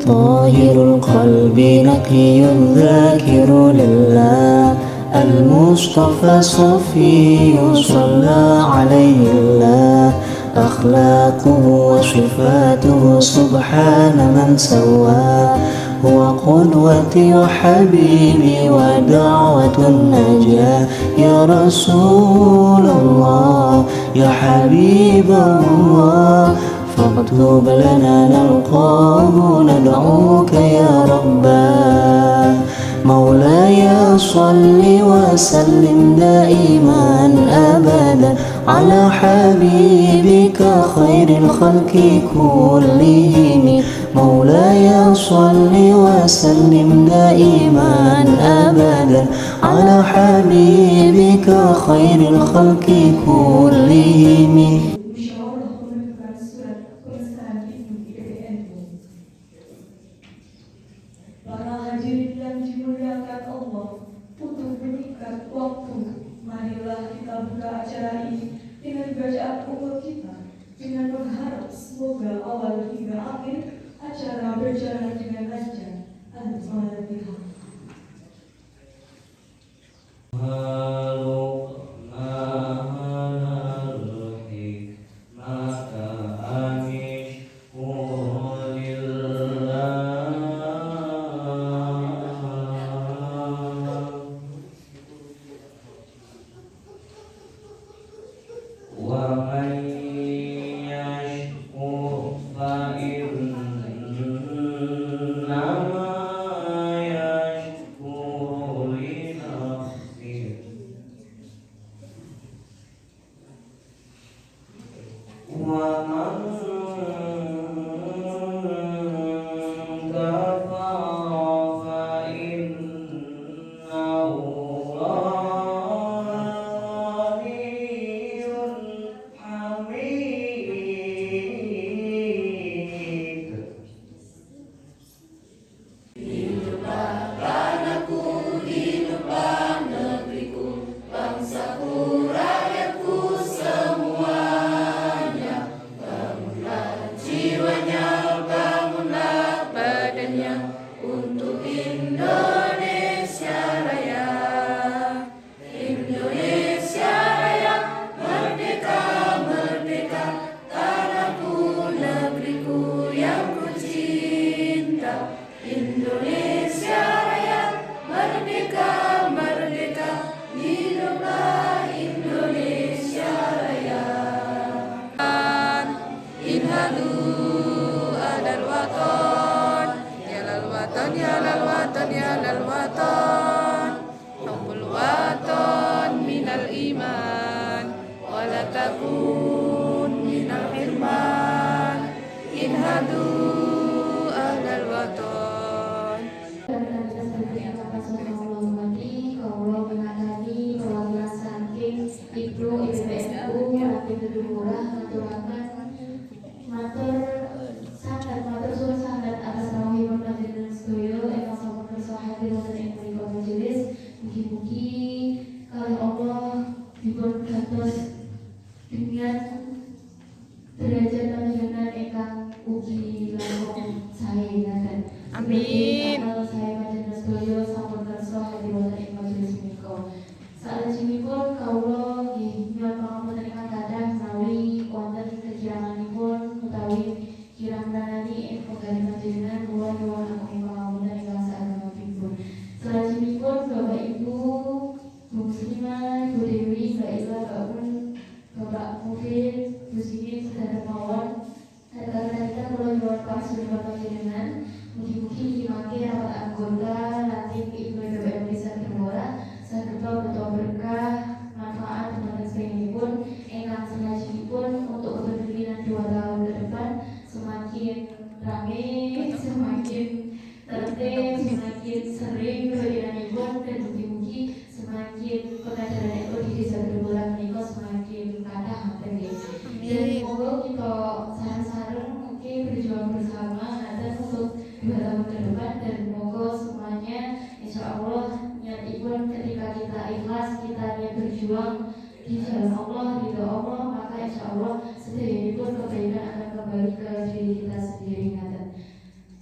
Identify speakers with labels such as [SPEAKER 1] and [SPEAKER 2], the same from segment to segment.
[SPEAKER 1] طاهر القلب نقي ذاكر لله المصطفى صفي صلى عليه الله أخلاقه وصفاته سبحان من سواه هو قدوتي وحبيبي ودعوة النجاة يا رسول الله يا حبيب الله فاكتب لنا نلقاه ندعوك يا رباه مولاي صل وسلم دائما أبدا على حبيبك خير الخلق كلهم مولاي صل وسلم دائما أبدا على حبيبك خير الخلق كلهم.
[SPEAKER 2] Para hadirin yang dimuliakan Allah, untuk meningkat waktu, marilah kita buka acara ini dengan bacaan umur kita, dengan berharap semoga awal hingga akhir acara berjalan dengan lancar. Al-Fatihah.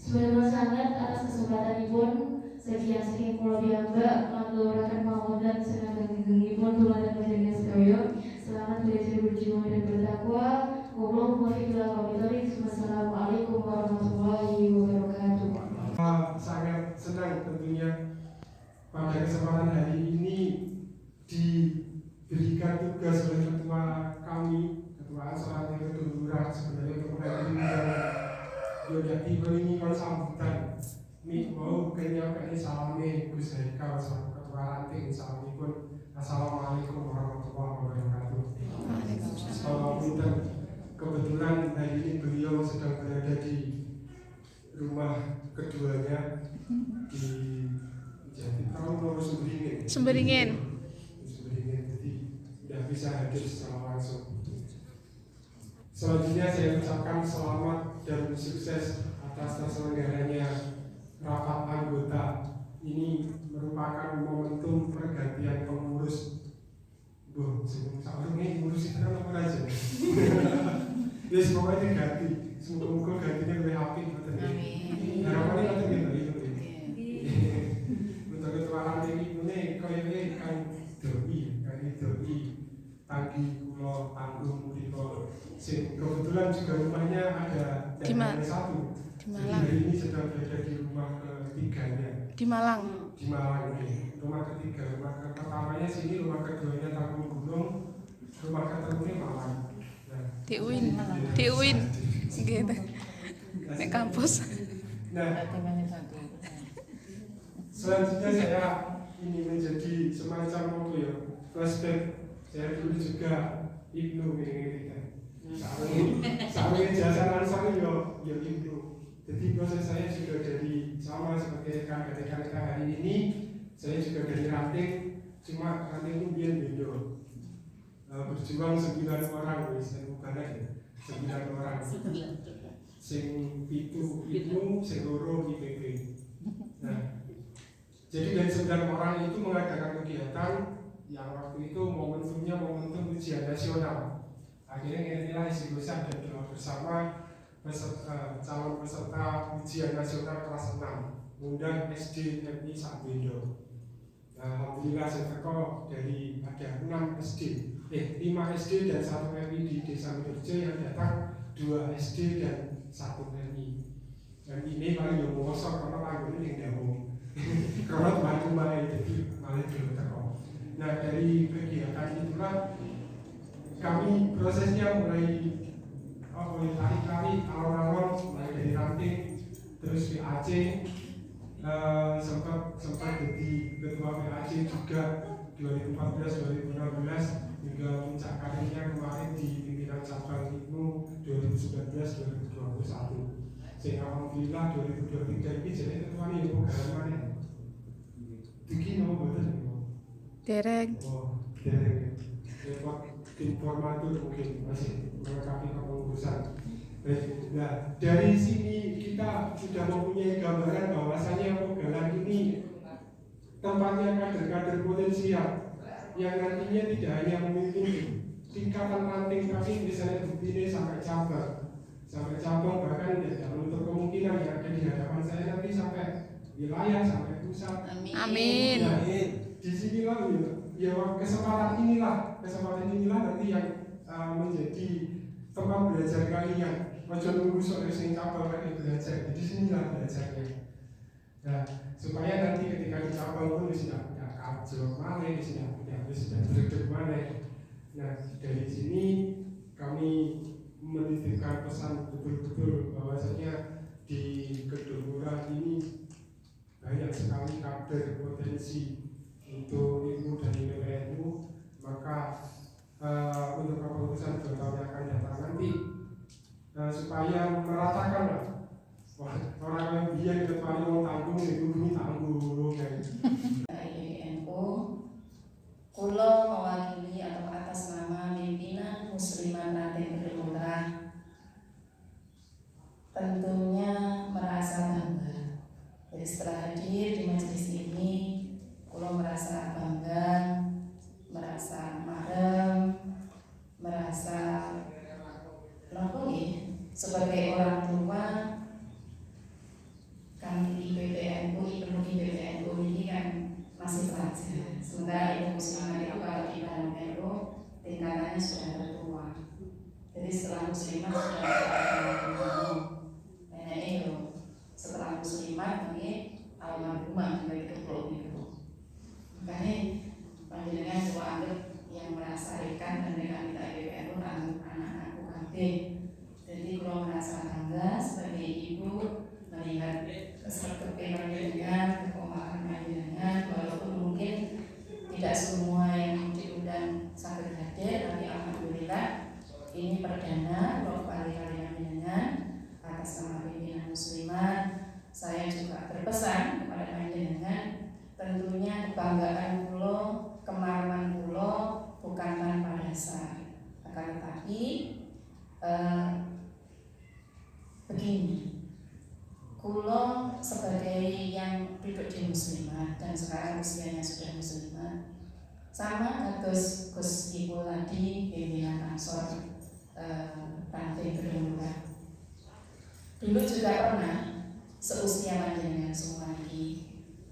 [SPEAKER 3] Semoga Sekian kula piyambak ngaturaken pamodan senagengipun tumadan panjenengan sedaya. Selamat belajar berjiwa dan bertakwa. Wallahul muwaffiq ila aqwamit thoriq. Wassalamualaikum warahmatullahi wabarakatuh.
[SPEAKER 4] Sangat senang tentunya pada kesempatan hari ini diberikan tugas oleh ketua kami, ketua Ansor Kedua Lurah sebenarnya untuk menghadiri Yogyakarta ini kalau sambutan ini mau kayaknya salami Gus Haikal ketua ranting salami pun assalamualaikum warahmatullahi wabarakatuh. Kebetulan hari ini beliau sedang berada di rumah keduanya di Jati Tahun Sumberingin, jadi tidak bisa hadir secara langsung. Selanjutnya saya ucapkan selamat dan sukses atas terselenggaranya rapat anggota. Ini merupakan momentum pergantian pengurus. Ini ngurus itu kan apa aja? Ya semuanya diganti. Semoga gantinya lebih apik. Harapannya nanti kita itu. Untuk ketua ranting ini kayaknya kan doi tanggi kulo tanggung gitu. Kebetulan juga rumahnya ada di satu. Di Malang. Jadi ini sedang berada di rumah ketiganya.
[SPEAKER 5] Di Malang.
[SPEAKER 4] Di Malang ini. Rumah ketiga, rumah pertamanya sini, rumah keduanya Tanggung Gunung, rumah ketemunya Malang.
[SPEAKER 5] Di UIN. Gitu. Di kampus.
[SPEAKER 4] Nah, selanjutnya saya ini menjadi semacam apa ya, flashback. Saya dulu juga Ibnu ini kan. Saat jasa Ansor ya Ibnu. Jadi proses saya juga dari sama seperti rekan-rekan hari ini, saya juga dari ranting, cuma ranting itu biar beda. Berjuang 9 orang, saya bukan ya, 9 orang. Sing itu, sing loro IPB. Nah, jadi dari 9 orang itu mengadakan kegiatan yang waktu itu momentumnya momentum ujian nasional. Akhirnya inilah isi dosa dan doa bersama calon peserta ujian nasional kelas 6 undang SD MI Sakbendo. Alhamdulillah saya teko dari ada 5 SD dan 1 MI di Desa Medirjo yang datang 2 SD dan 1 MI. Dan ini paling yang mengosok karena panggungnya yang dahulu. Karena bantu malah jadi malah dulu teko. Nah dari kegiatan itulah kami prosesnya mulai tarik-tarik alon-alon mulai dari ranting terus PAC sempat jadi ketua PAC juga 2014-2016 hingga puncak karirnya kemarin di pimpinan cabang Ibnu 2019-2021 sehingga alhamdulillah 2023 ini jadi ketua nih pengalaman begini mau betul
[SPEAKER 5] Derek.
[SPEAKER 4] Lewat informator mungkin masih melengkapi kepengurusan. Nah, dari sini kita sudah mempunyai gambaran bahwasanya Pegalan ini tempatnya kader-kader potensial yang nantinya tidak hanya memimpin tingkatan ranting tapi misalnya begini sampai cabang bahkan tidak menutup kemungkinan yang ada di hadapan saya nanti sampai wilayah sampai pusat.
[SPEAKER 5] Amin.
[SPEAKER 4] Nah, di sinilah ya kesempatan inilah nanti yang menjadi tempat belajar kalian. Ojo nunggu sore sing cabang lagi belajar. Di sinilah belajarnya. Nah, supaya nanti ketika di cabang pun sudah punya kajol mana, sudah berdek mana. Nah, dari sini kami menitipkan pesan betul-betul bahwasanya di Kedua ini banyak sekali kader potensi untuk ilmu dan PPNU, maka untuk keputusan 2 tahun yang akan datang nanti supaya meratakan orang yang biar ke depan mau tanggung itu bumi tanggung
[SPEAKER 6] IPNU Kulo mewakili atau atas nama pimpinan Muslimat Ranting Lurah tentunya merasa bangga. Jadi setelah hadir di majelis ini Kulo merasa bangga, merasa marem, merasa sebagai orang tua kami di PPNU, ilmu di PPNU dan sekarang usianya sudah muslimah. Sama kados Gus Ibu tadi pimpinan Ansor Ranting Gedung Lurah. Dulu juga pernah seusia panjenengan semua ini.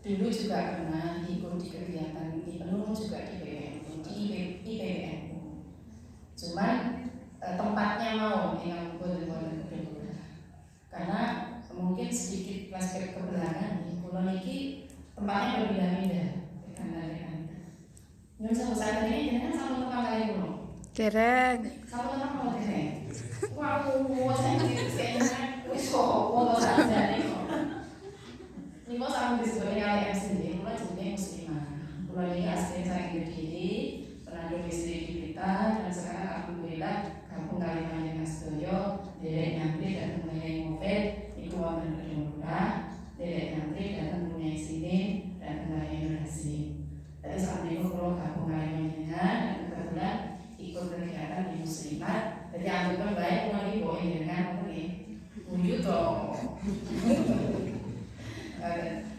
[SPEAKER 6] Dulu juga pernah ikut di kegiatan IPNU juga di PPNU, di IPPNU. Cuman tempatnya mau yang boten-boten Gedung Lurah. Karena mungkin sedikit flashback ke belakang nih, kulo niki tempatnya berbeda-beda. Nyun sabu saat ini jenengan sama tempat kali kulo.
[SPEAKER 5] Dereng.
[SPEAKER 6] Sama tempat kulo dereng. Wow, saya gitu sih. Wis kok wong sadane kok. Niko sama disebut kali MC, kulo jenenge muslimah. Kulo niki asli saking Kediri, pernah domisili di Blitar dan sekarang alhamdulillah kampung kali panjenengan sedoyo derek nyantri dan mempunyai mobil iku wonten Gedung Lurah, derek nyantri dan mempunyai sini dan mempunyai donasi. Jadi saat ini kulo kampung kali panjenengan dan kebetulan ikut kegiatan di muslimat. Jadi anggapkan baik kulo niki bawa dengan ini buyut toh.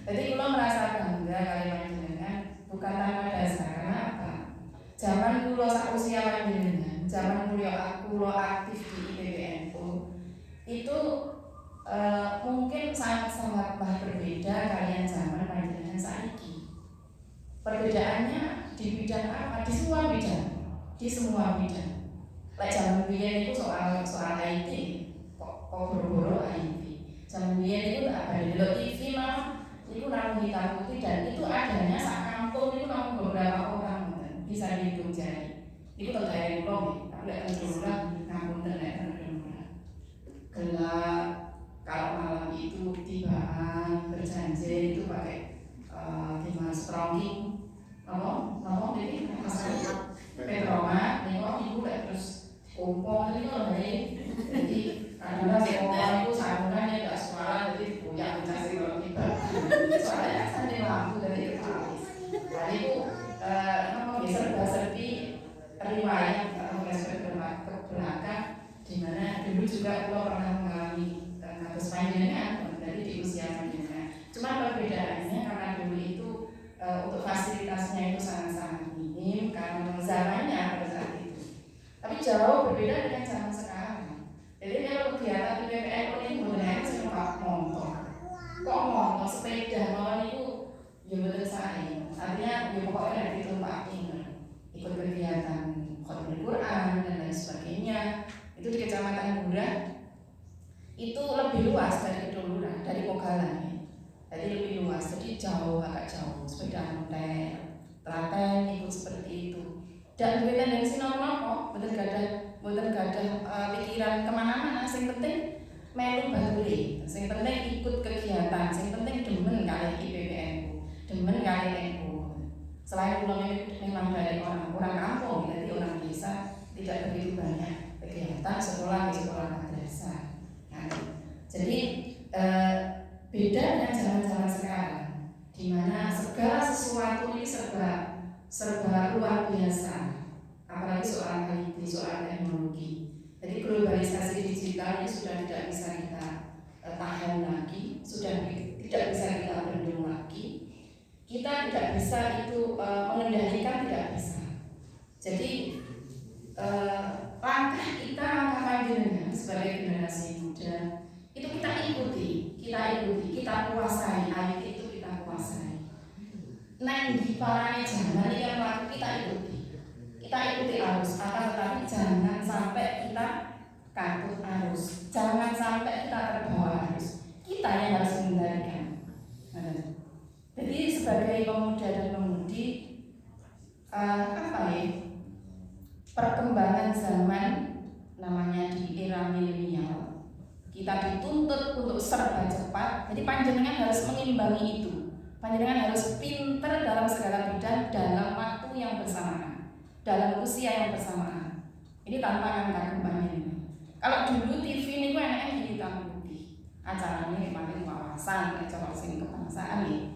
[SPEAKER 6] Jadi kulo merasa bangga kali panjenengan bukan tanpa dasar. Karena apa? Zaman kulo sak usia panjenengan, zaman kulo aktif di IPPNU itu mungkin sangat-sangat berbeda kalian zaman panjenengan saiki. Perbedaannya di bidang apa? Di semua bidang, di semua bidang. Like zaman biyen itu soal IT, kok boro-boro IT. Zaman biyen itu tak ada di TV malah itu namun hitam putih dan itu adanya sak kampung itu namun beberapa orang bisa dihitung jari. Itu terjadi belum? Tapi tidak terjadi kampung terjadi gelap. Kalau malam itu tibaan berjanji itu pakai gimana stronging, ngomong ini masalah petroma, nengok ibu terus kumpul itu dari jadi karena sekolah itu sangunan ya tidak sekolah jadi punya nasi kalau tiba soalnya sampai lampu dari kepala. Nah itu bisa serba-serbi riwayat atau flashback ke belakang di mana dulu juga aku pernah mengalami kasus panjenengan dari di usia panjenengan. Cuma perbedaannya karena dulu itu untuk fasilitasnya itu sangat-sangat minim karena zamannya pada saat itu. Tapi jauh berbeda dengan zaman sekarang. Jadi kalau kegiatan di PPNU ini benar-benar sempat motor, kok motor sepeda motor itu ya betul saya. Artinya ya pokoknya dari ditumpahin ikut kegiatan khotbah Quran dan lain sebagainya. Itu di Kecamatan Gurah itu lebih luas dari Gedung Lurah, dari Pogalan ya. Jadi lebih luas, jadi jauh, agak jauh. Sepeda motor, telaten ikut seperti itu. Dan duit tendensi nopo, betul gak ada pikiran kemana-mana. Yang penting melu baturi, yang penting ikut kegiatan, yang penting demen kali IPPNU, demen kali NU. Selain pulau memang dari orang kampung, jadi orang desa tidak begitu banyak kegiatan sekolah di sekolah madrasah. Nah, jadi beda dengan zaman-zaman sekarang, di mana segala sesuatu ini serba luar biasa, apalagi soal IT, soal teknologi. Jadi globalisasi digital ini sudah tidak bisa kita tahan lagi, sudah tidak bisa kita bendung lagi. Kita tidak bisa itu mengendalikan, tidak bisa. Jadi langkah panjenengan sebagai generasi muda itu kita ikuti, kita kuasai, IT itu kita kuasai. Neng di parane jangan yang laku kita ikuti arus, akan tetapi jangan sampai kita kabut arus, jangan sampai kita terbawa arus. Kita yang harus mengendalikan. Jadi sebagai pemuda dan pemudi, perkembangan zaman namanya di era milenial, kita dituntut untuk serba cepat. Jadi panjenengan harus mengimbangi itu. Panjenengan harus pinter dalam segala bidang dalam waktu yang bersamaan, dalam usia yang bersamaan. Ini tantangan kagum panjenengan. Kalau dulu TV ini gue enaknya di hitam putih, acaranya kemarin wawasan, acara sing kebangsaan nih.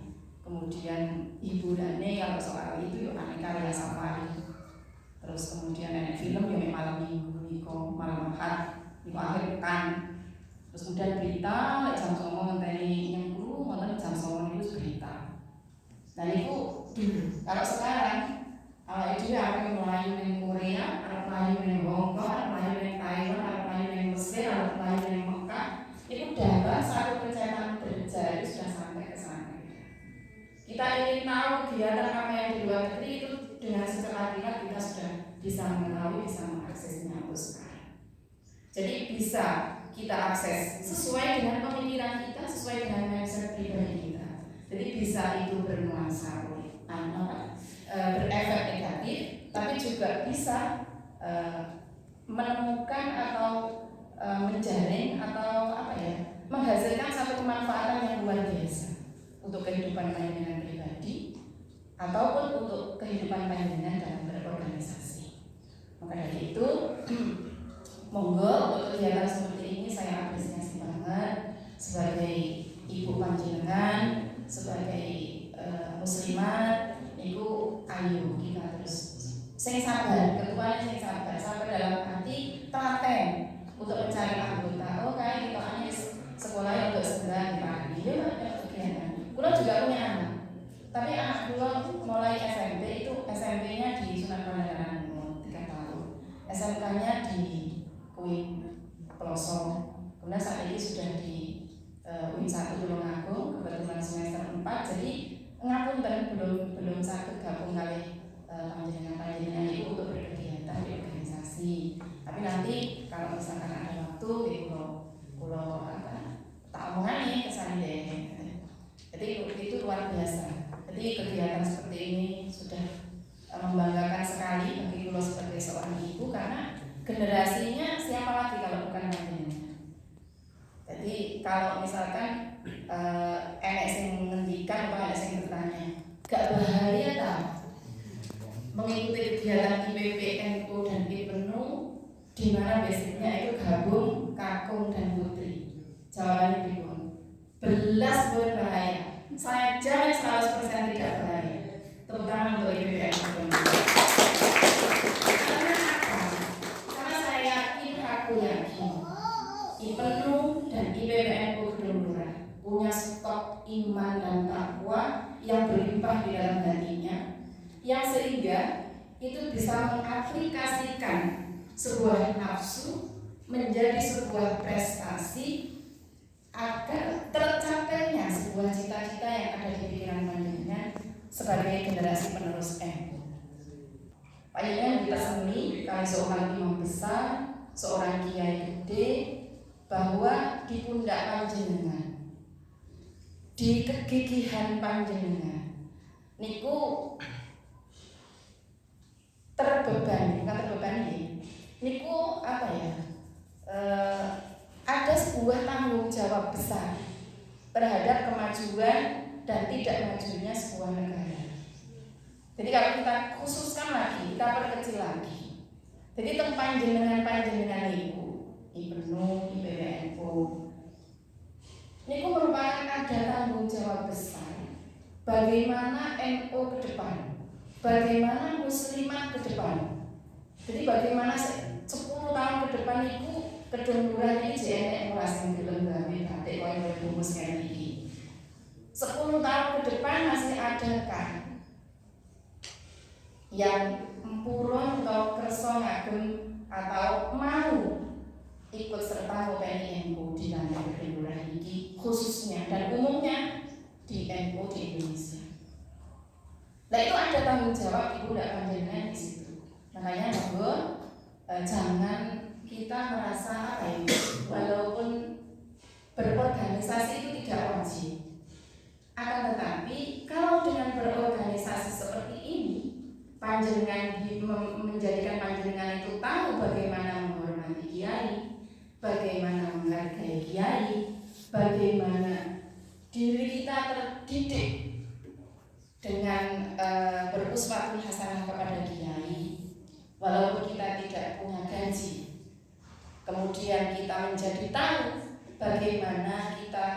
[SPEAKER 6] Kemudian hiburannya kalau soal itu yuk aneka karya safari. Terus kemudian ada film yang malam minggu niko malam ahad niko akhir pekan. Terus kemudian berita jam 09.00 ngenteni 60 ngoten jam 09.00 itu berita. Nah niku Kalau sekarang awake dhewe arep mlayu ning Korea, arep mlayu ning Hongkong, arep mlayu ning Taiwan, arep mlayu ning Mesir, arep mlayu ning Mekah, itu dalam satu perjalanan kerja itu sudah sampai ke sana. Kita ingin tahu kegiatan apa yang di luar negeri itu dengan seketika kita sudah bisa mengetahui, bisa mengaksesnya untuk sekarang. Jadi bisa kita akses sesuai dengan pemikiran kita, sesuai dengan mindset pribadi kita. Jadi bisa itu bernuansa berefek negatif, tapi juga bisa menemukan atau menjaring atau menghasilkan satu kemanfaatan yang luar biasa untuk kehidupan panjenengan pribadi ataupun untuk kehidupan panjenengan dalam berorganisasi. Maka dari itu monggo untuk kegiatan seperti ini saya apresiasi banget sebagai ibu panjenengan, sebagai muslimat. Iku ayo kita terus sing sabar, ketuanya sing sabar dalam arti telaten untuk mencari anggota. Oh kayak kita hanya sekolah untuk segera dipahami. Dia banyak kegiatan. Kulo juga punya anak, tapi anak kulo mulai SMP itu SMP-nya di Sunan Pangandaran 3 tahun, SMK-nya di UIN Pelosok. Kemudian saat ini sudah di UIN 1 Tulungagung, kebetulan semester 4. Jadi ngapunten belum sakit gabung kali panjenengan itu untuk berkegiatan di organisasi. Tapi nanti kalau misalkan ada waktu di pulau tak omongan kesan deh. Jadi itu luar biasa. Jadi kegiatan seperti ini sudah membanggakan sekali bagi pulau sebagai seorang ibu, karena generasinya siapa lagi kalau bukan panjenengan. Jadi kalau misalkan enek sing ngendikan atau enek sing bertanya, gak bahaya tak mengikuti kegiatan IPPNU dan IPNU di mana basicnya itu gabung kakung dan putri? Jawabannya bingung. Belas berbahaya. Saya jamin 100% tidak bahaya, terutama untuk IPPNU. Karena apa? Karena saya yakin, aku yakin IPNU dan IPPNU Gedung Lurah punya stok iman dan takwa yang berlimpah di dalam hatinya, yang sehingga itu bisa mengaplikasikan sebuah nafsu menjadi sebuah prestasi agar tercapainya sebuah cita-cita yang ada di pikiran panjenengan sebagai generasi penerus NU. Panjenengan kita seni kali seorang imam besar, seorang kiai gede, bahwa di pundak panjenengan, di kegigihan panjenengan niku terbebani, niku ada sebuah tanggung jawab besar terhadap kemajuan dan tidak majunya sebuah negara. Jadi kalau kita khususkan lagi, kita perkecil lagi. Jadi panjenengan ibu, IPNU, IPPNU, ini merupakan ada tanggung jawab besar. Bagaimana NU ke depan, bagaimana muslimat ke depan. Jadi bagaimana 10 tahun ke depan itu Gedung Lurah ini JNE merasa gelem gawe batik koyo rumus kayak ini. 10 tahun ke depan masih adakah yang empurun atau kerso ngagem atau mau ikut serta ngopeni NU di dalam Gedung Lurah ini khususnya dan umumnya di NU di Indonesia. Nah itu ada tanggung jawab ibu dan panjenengan di situ. Makanya monggo jangan kita merasa walaupun berorganisasi itu tidak wajib. Akan tetapi kalau dengan berorganisasi seperti ini, panjenengan menjadikan panjenengan itu tahu bagaimana menghormati kiai, bagaimana menghargai kiai, bagaimana diri kita terdidik dengan beruswatun hasanah kepada kiai, walaupun kita tidak punya gaji. Kemudian kita menjadi tahu bagaimana kita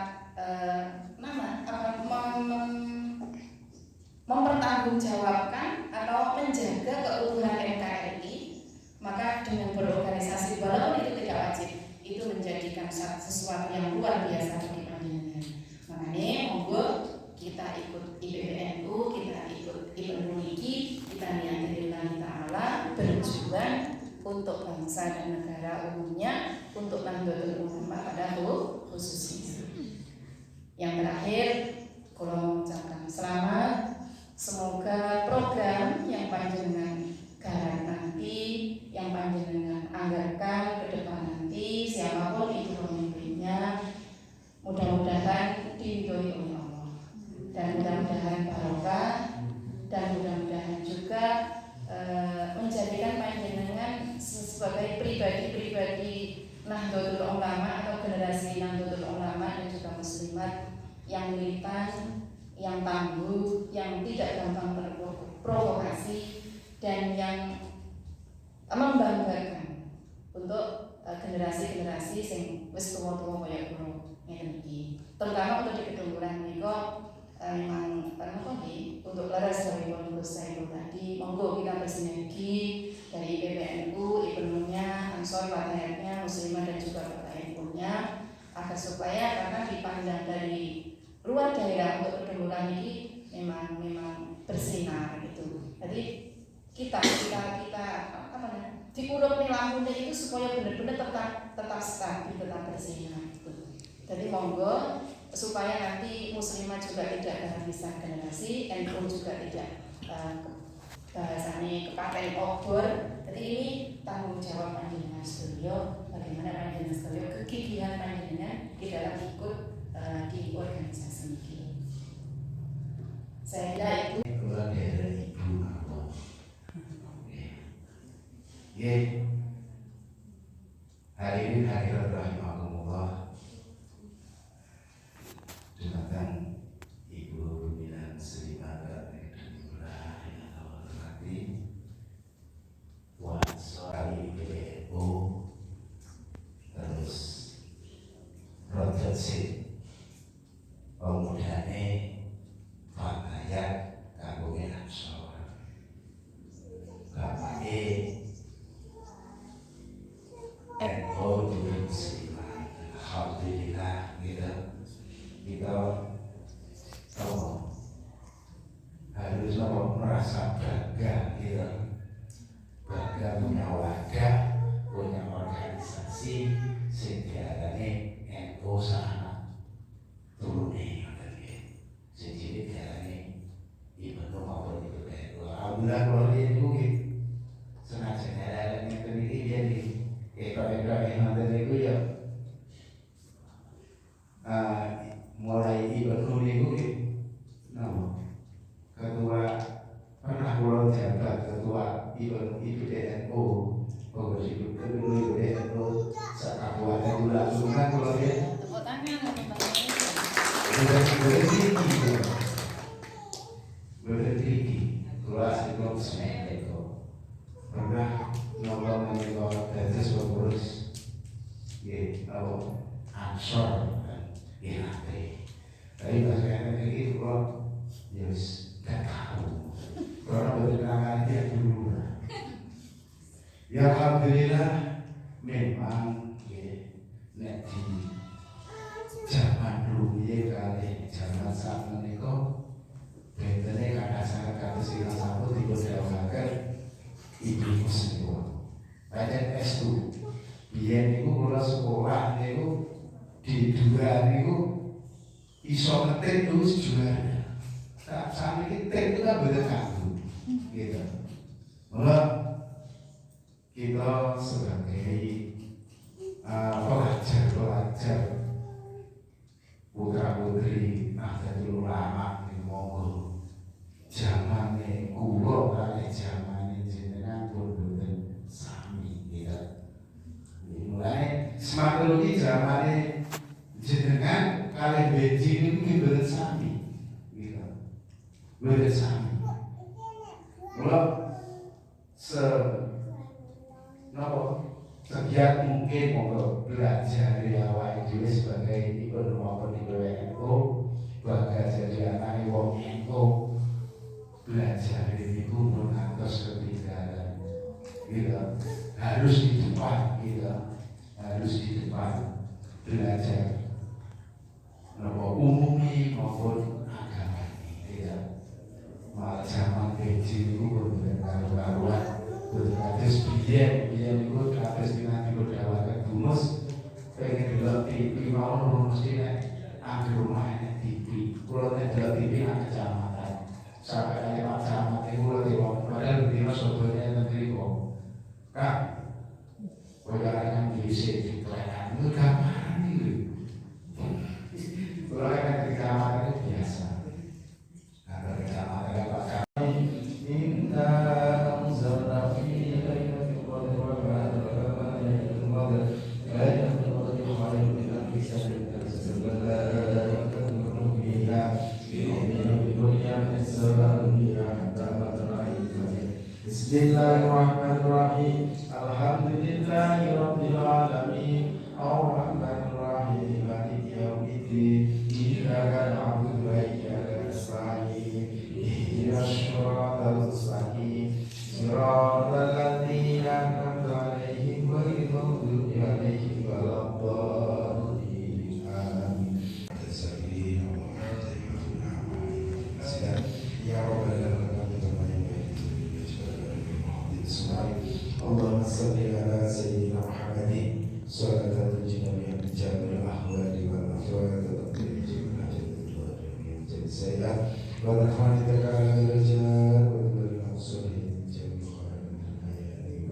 [SPEAKER 6] mempertanggungjawabkan atau menjaga keutuhan NKRI, maka dengan berorganisasi walaupun itu tidak wajib, itu menjadikan sesuatu yang luar biasa bagi panjenengan. Makanya monggo kita ikut IPPNU, kita ikut IPNU Yang terakhir, kula mengucapkan selamat. Semoga program yang panjenengan garap nanti, yang panjenengan anggarkan ke depan nanti, siapapun itu pemimpinnya, mudah-mudahan diridhoi oleh Allah, dan mudah-mudahan barokah, dan mudah-mudahan juga menjadikan panjenengan sebagai pribadi-pribadi Nahdlatul Ulama atau generasi Nahdlatul Ulama dan juga muslimat yang militan, yang tangguh, yang tidak gampang terprovokasi, dan yang membanggakan untuk generasi-generasi sing wis tuwa-tuwa kaya kula ngene iki. Terutama untuk di Kedungguran menika memang apa nggih untuk leres dari Gus Saiful tadi, monggo kita bersinergi dari PBNU, Ibnunya, Ansor, Fatayatnya, Muslimah dan juga Fatayatnya, agar supaya karena dipandang dari luar daerah untuk Kedungguran ini memang bersinar gitu. Jadi kita apa namanya? Dikurup nih lampunya itu supaya benar-benar tetap stabil, tetap bersinar gitu. Jadi monggo supaya nanti muslimah juga tidak kehabisan generasi, NU juga tidak bahasanya kepaten obor. Jadi ini tanggung jawab panjenengan sedaya, bagaimana panjenengan sedaya kegigihan panjenengan di dalam ikut di organisasi ini. Saya kira itu.
[SPEAKER 7] Keluar dari ibu apa? Hari ini hari rahimahumullah. Jumatan Ibu Milan Sri Mada Kedungguran yang Allah hormati, Tuan Sori PBNU, terus Roger Sip, pemudane Fatayat Kabupaten Ansor, Bapak NU Dwi Muslimat. Alhamdulillah kita harus merasa bangga bangga punya wadah, punya organisasi sing diarani NU sana turune sing diarani Ibnu maupun Ibnu. Alhamdulillah kalau ini mungkin senajan ada yang terjadi jadi yang nanti itu ya mulai Ibnu niku ketua pernah kula jabat ketua IPDNU Bogor IPDNU sekabupaten Bulungan kula ya
[SPEAKER 6] Tepuk tangan
[SPEAKER 7] berarti kula sebelum semester itu pernah nolong menika dados pengurus Ansor tapi pas kayaknya ini kalau ya gak tahu kalau berkenangan dia dulu ya alhamdulillah memang nek di zaman dulu ya kali zaman saat menikah bedanya kadang sangat kata silang satu tiga dawakan ibu muslim badan S2 biar niku kula sekolah niku di dua niku iso ngetik itu juara. Sampai kita itu kan beda kaku, gitu. Mula kita sebagai pelajar putra putri Nahdlatul Ulama di monggo zaman kulo kali zaman jenengan pun boten sami, gitu. Mulai semakin zaman jenengan kalian bensin itu mungkin bersami, gitu, bersami. Kalau segiat mungkin mau belajar dari awal juga sebagai Ibnu maupun IPWNU, bahkan jadi anak wong NU belajar dari itu mengatas ketinggalan, gitu. Harus di depan, gitu, harus di depan belajar. Umumi maupun agama ini ya malah zaman bensin itu berbeda karuan berbasis biaya itu habis nanti berdawakan dumus pengen dilihat TV mau mesti ambil rumah ini Mulai dari kecamatan itu biasa. Nah, dari kecamatan apa kami minta anzalna fi lailatul qadr wa ma adraka ma lailatul qadr lailatul qadri khairun min alfi shahr tanzilul malaikatu wa fiha yu'minu dunya min salamia hatta matla'il fajr. Bismillahirrahmanirrahim. Alhamdulillahi rabbil alamin. Ar-Rahmanir Rahim. Maliki yaumiddin. Iyyaka na'budu wa iyyaka nasta'in. Ihdinas siratal mustaqim. Siratal ladzina an'amta 'alaihim ghairil maghdubi 'alaihim waladdallin. Amin. Ya Rabbana Allahumma salli ala sayyidina Muhammadin salatan tujina biha min jami'il ahwali wal afwali wa taqdir jami'il hajati wa jami'il sayyi'at wa rahmani ta'ala al-jalal wa al mursalin jami'il khairin hayani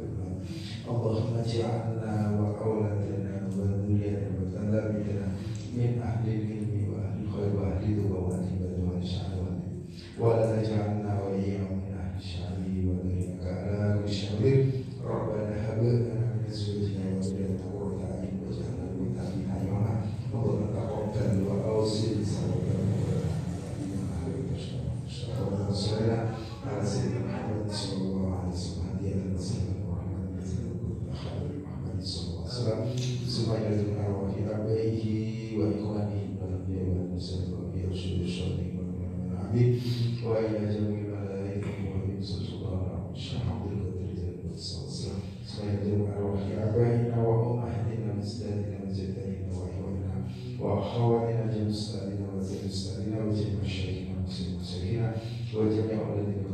[SPEAKER 7] wa Allahumma ja'alna wa awladana wa dhurriyyatana wa talabitana min ahli al-ilmi wa ahli khair wa ahli du'a wa ahli badu wa syahwat wa la taj'alna wa iyyahum min ahli syahri wa dharinaka ala kulli syahrir. Rabbana hab lana min azwajina wa dhurriyyatina qurrata a'yun waj'alna lil muttaqina imama. Rabbana taqabbal wa awsil salawatana wa sallallahu ala sayyidina Muhammad sallallahu alaihi wasallam hadiyan wasallam wa rahmatullahi Muhammad sallallahu alaihi wasallam supaya dengan arwah abaihi wa ikhwanihi wa anbiya wa mursalin wa bi rasulil shalih wa nabi wa ila jami'il malaikati wa bi sallallahu alaihi wasallam supaya dengan arwah abaina wa ummahatina misdatina wa jaddatina wa ikhwanina wa akhawatina jamustadina wa jamustadina wa jami'il masyayikhina wa jami'il auladina